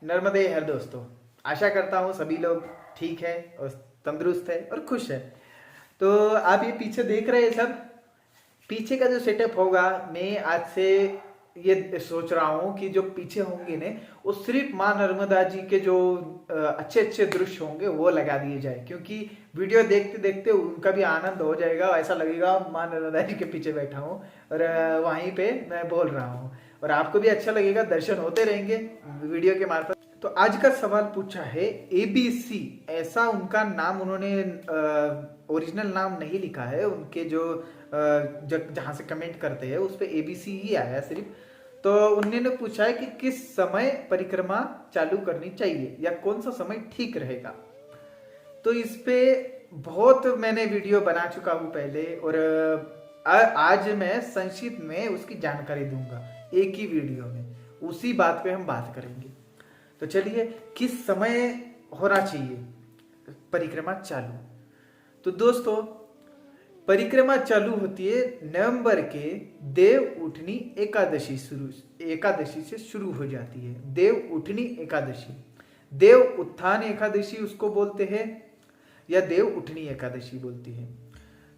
नर्मदे हर दोस्तों। आशा करता हूँ सभी लोग ठीक है और तंदुरुस्त है और खुश है। तो आप ये पीछे देख रहे हैं सब, पीछे का जो सेटअप होगा, मैं आज से ये सोच रहा हूँ कि जो पीछे होंगे ने वो सिर्फ माँ नर्मदा जी के जो अच्छे अच्छे दृश्य होंगे वो लगा दिए जाए, क्योंकि वीडियो देखते देखते उनका भी आनंद हो जाएगा। ऐसा लगेगा माँ नर्मदा जी के पीछे बैठा हूँ और वहीं पे मैं बोल रहा हूँ और आपको भी अच्छा लगेगा, दर्शन होते रहेंगे वीडियो के मार्फत। तो आज का सवाल पूछा है एबीसी, ऐसा उनका नाम उन्होंने ओरिजिनल नाम नहीं लिखा है। उनके जो जहां से कमेंट करते हैं उस पे एबीसी ही आया सिर्फ। तो उन्होंने पूछा है कि किस समय परिक्रमा चालू करनी चाहिए या कौन सा समय ठीक रहेगा। तो इस पे बहुत मैंने वीडियो बना चुका हूं पहले और आज मैं संक्षिप्त में उसकी जानकारी दूंगा एक ही वीडियो में, उसी बात पे हम बात करेंगे। तो चलिए, किस समय होना चाहिए परिक्रमा चालू। तो दोस्तों, परिक्रमा चालू होती है नवंबर के देव उठनी एकादशी से शुरू हो जाती है। देव उठनी एकादशी, देव उत्थान एकादशी उसको बोलते हैं या देव उठनी एकादशी बोलती है।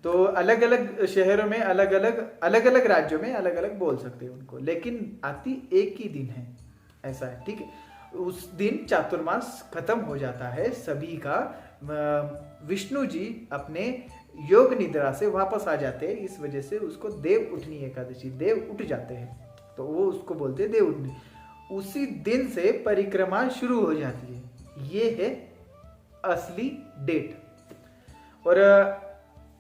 तो अलग अलग शहरों में अलग अलग राज्यों में अलग अलग बोल सकते हैं उनको, लेकिन आती एक ही दिन है, ऐसा है। ठीक है, उस दिन चातुर्मास खत्म हो जाता है सभी का। विष्णु जी अपने योग निद्रा से वापस आ जाते हैं, इस वजह से उसको देव उठनी एकादशी, देव उठ जाते हैं तो वो उसको बोलते हैं देव उठनी। उसी दिन से परिक्रमा शुरू हो जाती है, ये है असली डेट। और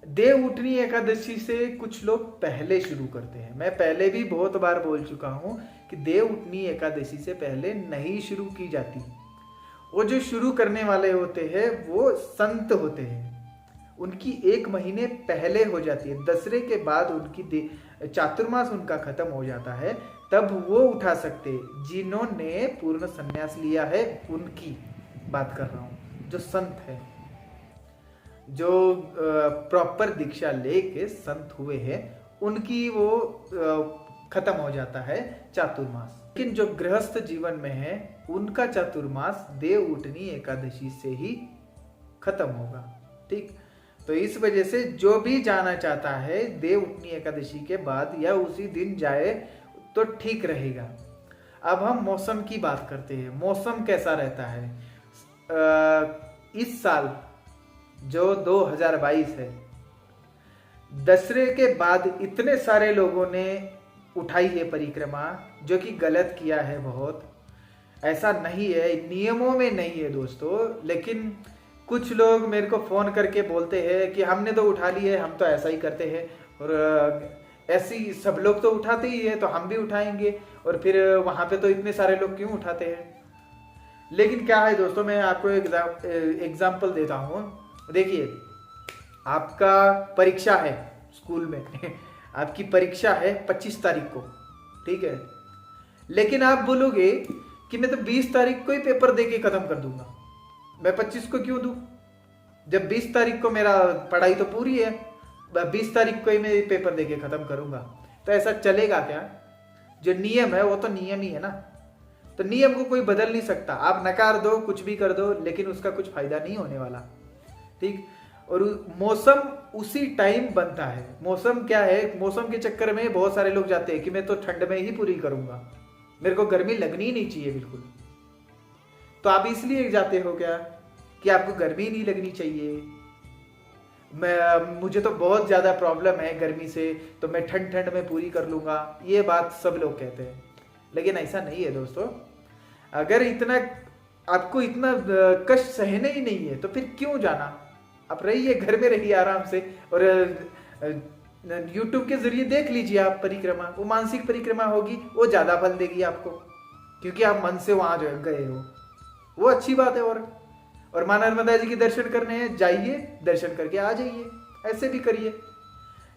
देव उठनी एकादशी से कुछ लोग पहले शुरू करते हैं। मैं पहले भी बहुत बार बोल चुका हूं कि देव उठनी एकादशी से पहले नहीं शुरू की जाती। वो जो शुरू करने वाले होते हैं वो संत होते हैं, उनकी एक महीने पहले हो जाती है। दसरे के बाद उनकी चातुर्मास उनका खत्म हो जाता है, तब वो उठा सकते हैं। जिन्होंने पूर्ण संन्यास लिया है उनकी बात कर रहा हूं, जो संत है, जो प्रॉपर दीक्षा लेके संत हुए हैं, उनकी वो खत्म हो जाता है चातुर्मास। लेकिन जो गृहस्थ जीवन में है उनका चातुर्मास देव उठनी एकादशी से ही खत्म होगा। ठीक, तो इस वजह से जो भी जाना चाहता है देव उठनी एकादशी के बाद या उसी दिन जाए तो ठीक रहेगा। अब हम मौसम की बात करते हैं। मौसम कैसा रहता है इस साल जो 2022 है, दसरे के बाद इतने सारे लोगों ने उठाई है परिक्रमा, जो कि गलत किया है बहुत। ऐसा नहीं है, नियमों में नहीं है दोस्तों। लेकिन कुछ लोग मेरे को फोन करके बोलते हैं कि हमने तो उठा ली है, हम तो ऐसा ही करते हैं और ऐसी सब लोग तो उठाते ही है तो हम भी उठाएंगे, और फिर वहां पे तो इतने सारे लोग क्यों उठाते हैं। लेकिन क्या है दोस्तों, मैं आपको एग्जाम्पल देता हूँ। देखिए, आपका परीक्षा है स्कूल में आपकी परीक्षा है 25 तारीख को, ठीक है। लेकिन आप बोलोगे कि मैं तो 20 तारीख को ही पेपर देके खत्म कर दूंगा, मैं 25 को क्यों दूं, जब 20 तारीख को मेरा पढ़ाई तो पूरी है, 20 तारीख को ही मैं पेपर देके खत्म करूंगा। तो ऐसा चलेगा क्या? जो नियम है वो तो नियम ही है ना, तो नियम को कोई बदल नहीं सकता। आप नकार दो, कुछ भी कर दो, लेकिन उसका कुछ फायदा नहीं होने वाला। ठीक, और मौसम उसी टाइम बनता है। मौसम क्या है, मौसम के चक्कर में बहुत सारे लोग जाते हैं कि मैं तो ठंड में ही पूरी करूंगा, मेरे को गर्मी लगनी नहीं चाहिए बिल्कुल। तो आप इसलिए जाते हो क्या कि आपको गर्मी नहीं लगनी चाहिए? मुझे तो बहुत ज्यादा प्रॉब्लम है गर्मी से, तो मैं ठंड में पूरी कर लूंगा, ये बात सब लोग कहते हैं। लेकिन ऐसा नहीं है दोस्तों। अगर इतना आपको इतना कष्ट सहने ही नहीं है तो फिर क्यों जाना? आप रहिए, घर में रहिए आराम से, और YouTube के जरिए देख लीजिए आप परिक्रमा। वो मानसिक परिक्रमा होगी, वो ज्यादा फल देगी आपको, क्योंकि आप मन से वहां गए हो, वो अच्छी बात है। और मां नर्मदा जी के दर्शन करने हैं, जाइए, दर्शन करके आ जाइए, ऐसे भी करिए।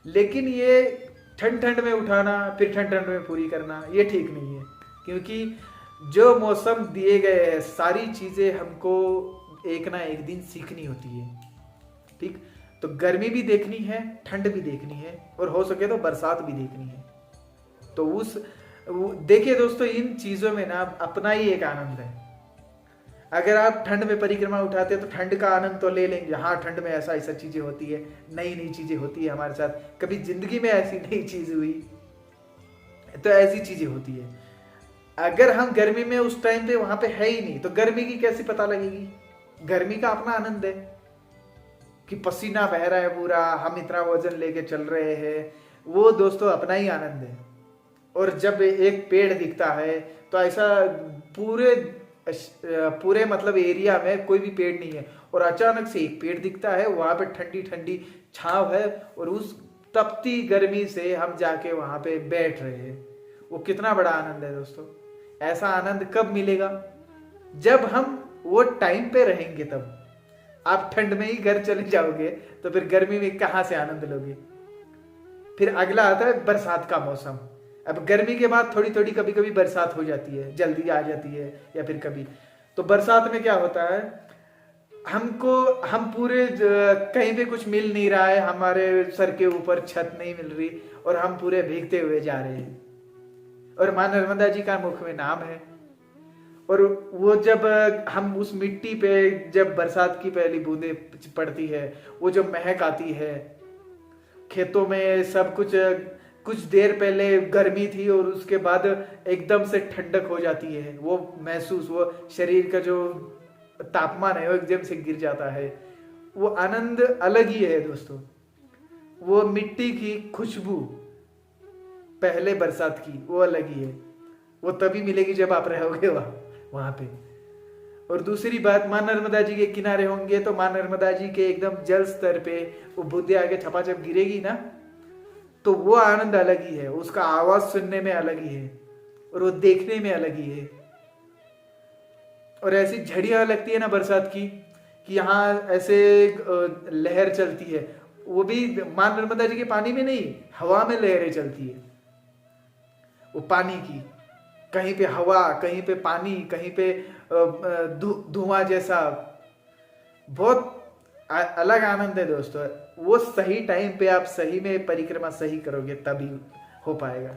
लेकिन ये ठंड में उठाना फिर ठंड में पूरी करना, ये ठीक नहीं है। क्योंकि जो मौसम दिए गए हैं, सारी चीजें हमको एक ना एक दिन सीखनी होती है। ठीक, तो गर्मी भी देखनी है, ठंड भी देखनी है, और हो सके तो बरसात भी देखनी है। तो देखिए दोस्तों, इन चीजों में ना अपना ही एक आनंद है। अगर आप ठंड में परिक्रमा उठाते हैं तो ठंड का आनंद तो ले लेंगे, हाँ ठंड में ऐसा ऐसा चीजें होती है, नई नई चीजें होती है हमारे साथ, कभी जिंदगी में ऐसी नई चीज हुई तो ऐसी चीजें होती है। अगर हम गर्मी में उस टाइम पे वहां पे है ही नहीं तो गर्मी की कैसी पता लगेगी। गर्मी का अपना आनंद है कि पसीना बह रहा है पूरा, हम इतना वजन लेके चल रहे हैं, वो दोस्तों अपना ही आनंद है। और जब एक पेड़ दिखता है तो ऐसा पूरे पूरे मतलब एरिया में कोई भी पेड़ नहीं है और अचानक से एक पेड़ दिखता है, वहां पे ठंडी ठंडी छांव है और उस तपती गर्मी से हम जाके वहां पे बैठ रहे हैं, वो कितना बड़ा आनंद है दोस्तों। ऐसा आनंद कब मिलेगा? जब हम वो टाइम पे रहेंगे तब। आप ठंड में ही घर चले जाओगे तो फिर गर्मी में कहां से आनंद लोगे। फिर अगला आता है बरसात का मौसम। अब गर्मी के बाद थोड़ी थोड़ी कभी कभी बरसात हो जाती है, जल्दी आ जाती है या फिर कभी, तो बरसात में क्या होता है, हम पूरे कहीं पे कुछ मिल नहीं रहा है, हमारे सर के ऊपर छत नहीं मिल रही और हम पूरे भीगते हुए जा रहे हैं। और मां नर्मदा जी का मुख में नाम है। और वो जब हम उस मिट्टी पे जब बरसात की पहली बूंदें पड़ती है, वो जो महक आती है, खेतों में सब कुछ देर पहले गर्मी थी और उसके बाद एकदम से ठंडक हो जाती है, वो महसूस, वो शरीर का जो तापमान है वो एकदम से गिर जाता है, वो आनंद अलग ही है दोस्तों। वो मिट्टी की खुशबू पहले बरसात की वो अलग ही है, वो तभी मिलेगी जब आप रहोगे वहां पे। और दूसरी बात, मां नर्मदा जी के किनारे होंगे तो मां नर्मदा जी के एकदम जल स्तर पे वो बूंदे आगे छपाछप गिरेगी ना, तो वो आनंद अलग ही है, उसका आवाज सुनने में अलग ही है और वो देखने में अलग ही है। और ऐसी झड़ियां लगती है ना बरसात की कि यहाँ ऐसे लहर चलती है, वो भी मां नर्मदा जी के पानी में नहीं, हवा में लहरें चलती है, वो पानी की, कहीं पे हवा, कहीं पे पानी, कहीं पे धुआं जैसा, बहुत अलग आनंद है दोस्तों। वो सही टाइम पे आप सही में परिक्रमा सही करोगे तभी हो पाएगा।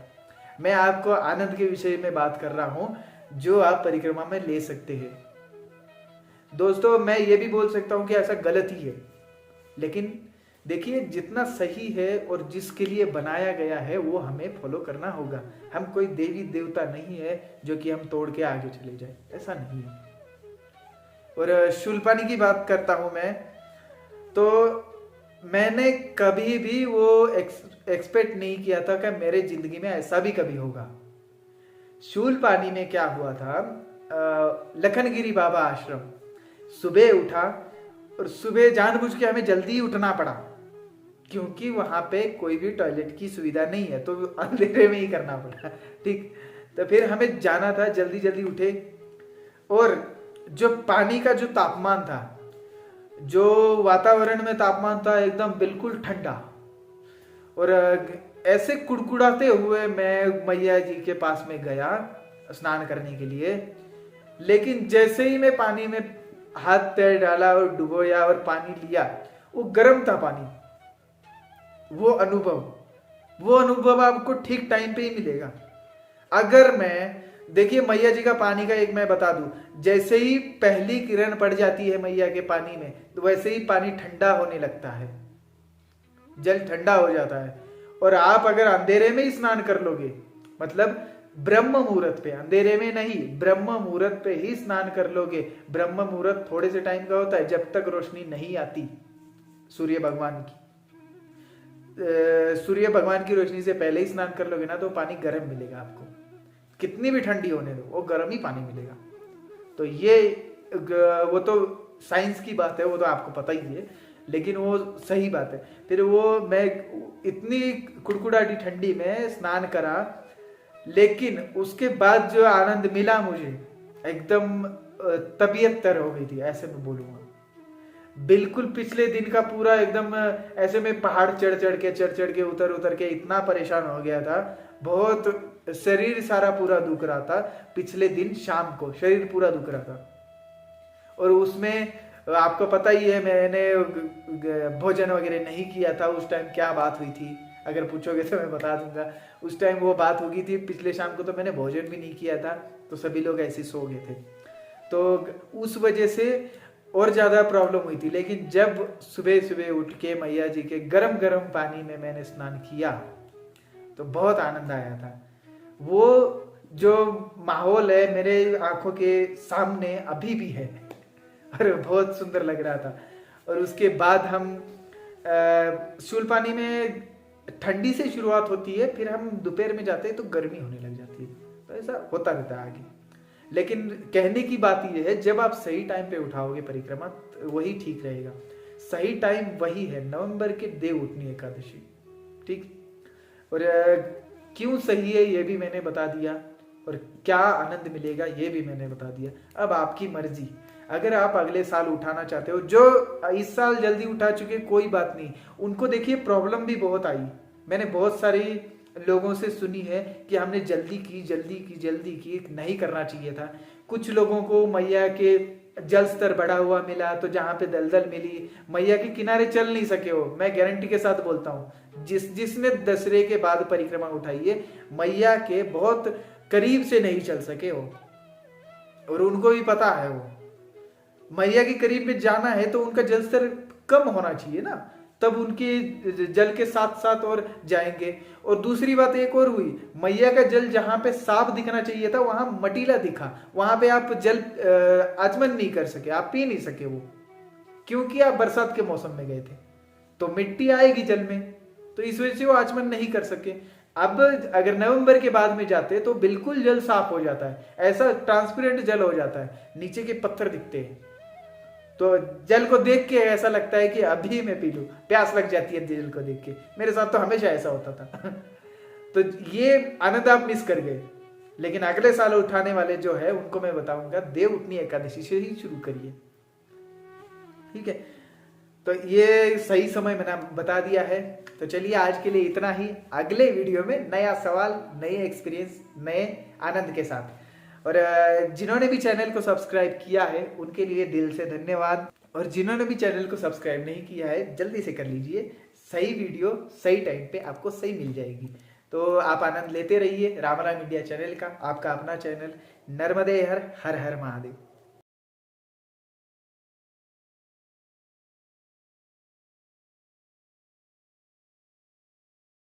मैं आपको आनंद के विषय में बात कर रहा हूं जो आप परिक्रमा में ले सकते हैं दोस्तों। मैं ये भी बोल सकता हूं कि ऐसा गलत ही है, लेकिन देखिए जितना सही है और जिसके लिए बनाया गया है वो हमें फॉलो करना होगा। हम कोई देवी देवता नहीं है जो कि हम तोड़ के आगे चले जाए, ऐसा नहीं है। और शूलपानी की बात करता हूं मैं, तो मैंने कभी भी वो एक्सपेक्ट नहीं किया था कि मेरे जिंदगी में ऐसा भी कभी होगा। शूलपानी में क्या हुआ था, लखनगिरी बाबा आश्रम, सुबह उठा और सुबह जानबूझ के हमें जल्दी उठना पड़ा क्योंकि वहां पे कोई भी टॉयलेट की सुविधा नहीं है, तो अंधेरे में ही करना पड़ा, ठीक। तो फिर हमें जाना था, जल्दी जल्दी उठे और जो पानी का जो तापमान था, जो वातावरण में तापमान था एकदम बिल्कुल ठंडा, और ऐसे कुड़कुड़ाते हुए मैं मैया जी के पास में गया स्नान करने के लिए। लेकिन जैसे ही मैं पानी में हाथ पैर डाला और डुबोया और पानी लिया, वो गर्म था पानी। वो अनुभव आपको ठीक टाइम पे ही मिलेगा। अगर मैं, देखिए मैया जी का पानी का एक मैं बता दूं, जैसे ही पहली किरण पड़ जाती है मैया के पानी में तो वैसे ही पानी ठंडा होने लगता है, जल ठंडा हो जाता है। और आप अगर अंधेरे में ही स्नान कर लोगे, मतलब ब्रह्म मुहूर्त पे, अंधेरे में नहीं, ब्रह्म मुहूर्त पे ही स्नान कर लोगे। ब्रह्म मुहूर्त थोड़े से टाइम का होता है, जब तक रोशनी नहीं आती सूर्य भगवान की, सूर्य भगवान की रोशनी से पहले ही स्नान कर लोगे ना तो पानी गर्म मिलेगा आपको, कितनी भी ठंडी होने दो वो गर्म ही पानी मिलेगा। तो ये वो तो साइंस की बात है, वो तो आपको पता ही है, लेकिन वो सही बात है। फिर वो मैं इतनी कुड़कुड़ाटी ठंडी में स्नान करा, लेकिन उसके बाद जो आनंद मिला मुझे, एकदम तबीयत तर हो गई थी, ऐसे मैं बोलूंगा। बिल्कुल पिछले दिन का पूरा एकदम ऐसे में पहाड़ चढ़ चढ़ के उतर के इतना परेशान हो गया था, बहुत शरीर सारा पूरा दुख रहा था। पिछले दिन शाम को शरीर पूरा दुख रहा था और उसमें आपको पता ही है मैंने भोजन वगैरह नहीं किया था। उस टाइम क्या बात हुई थी अगर पूछोगे तो मैं बता दूंगा। उस टाइम वो बात हो गई थी पिछले शाम को, तो मैंने भोजन भी नहीं किया था, तो सभी लोग ऐसे सो गए थे। तो उस वजह से और ज़्यादा प्रॉब्लम हुई थी। लेकिन जब सुबह सुबह उठ के मैया जी के गरम गरम पानी में मैंने स्नान किया तो बहुत आनंद आया था। वो जो माहौल है मेरे आंखों के सामने अभी भी है और बहुत सुंदर लग रहा था। और उसके बाद हम शूलपानी में ठंडी से शुरुआत होती है, फिर हम दोपहर में जाते हैं तो गर्मी होने लग जाती है। तो ऐसा होता रहता है आगे। लेकिन कहने की बात यह है, जब आप सही टाइम पे उठाओगे परिक्रमा वही ठीक रहेगा। सही टाइम वही है नवंबर के देव उठनी एकादशी, ठीक। और क्यों सही है ये भी मैंने बता दिया, और क्या आनंद मिलेगा ये भी मैंने बता दिया। अब आपकी मर्जी, अगर आप अगले साल उठाना चाहते हो, जो इस साल जल्दी उठा चुके कोई बात नहीं, उनको देखिए प्रॉब्लम भी बहुत आई। मैंने बहुत सारी लोगों से सुनी है कि हमने जल्दी की, नहीं करना चाहिए था। कुछ लोगों को मैया के जल स्तर बढ़ा हुआ मिला, तो जहां पे दलदल मिली मैया के किनारे चल नहीं सके हो। मैं गारंटी के साथ बोलता हूँ, जिसने दसरे के बाद परिक्रमा उठाई है मैया के बहुत करीब से नहीं चल सके हो, और उनको भी पता है वो मैया के करीब में जाना है तो उनका जल स्तर कम होना चाहिए ना, तब उनके जल के साथ साथ और जाएंगे। और दूसरी बात एक और हुई, मैया का जल जहां पे साफ दिखना चाहिए था वहां मटीला दिखा, वहां पे आप जल आचमन नहीं कर सके, आप पी नहीं सके वो, क्योंकि आप बरसात के मौसम में गए थे, तो मिट्टी आएगी जल में, तो इस वजह से वो आचमन नहीं कर सके। अब अगर नवंबर के बाद में जाते तो बिल्कुल जल साफ हो जाता है, ऐसा ट्रांसपेरेंट जल हो जाता है, नीचे के पत्थर दिखते हैं, तो जल को देख के ऐसा लगता है कि अभी मैं पी लूं, प्यास लग जाती है जल को देख के। मेरे साथ तो हमेशा ऐसा होता था तो ये आनंद आप मिस कर गए। लेकिन अगले साल उठाने वाले जो है उनको मैं बताऊंगा देव उठनी एकादशी से ही शुरू करिए, ठीक है। तो ये सही समय मैंने बता दिया है। तो चलिए आज के लिए इतना ही। अगले वीडियो में नया सवाल, नए एक्सपीरियंस, नए आनंद के साथ। और जिन्होंने भी चैनल को सब्सक्राइब किया है उनके लिए दिल से धन्यवाद, और जिन्होंने भी चैनल को सब्सक्राइब नहीं किया है जल्दी से कर लीजिए। सही वीडियो सही टाइम पे आपको सही मिल जाएगी। तो आप आनंद लेते रहिए राम राम इंडिया चैनल का, आपका अपना चैनल। नर्मदे हर हर हर महादेव।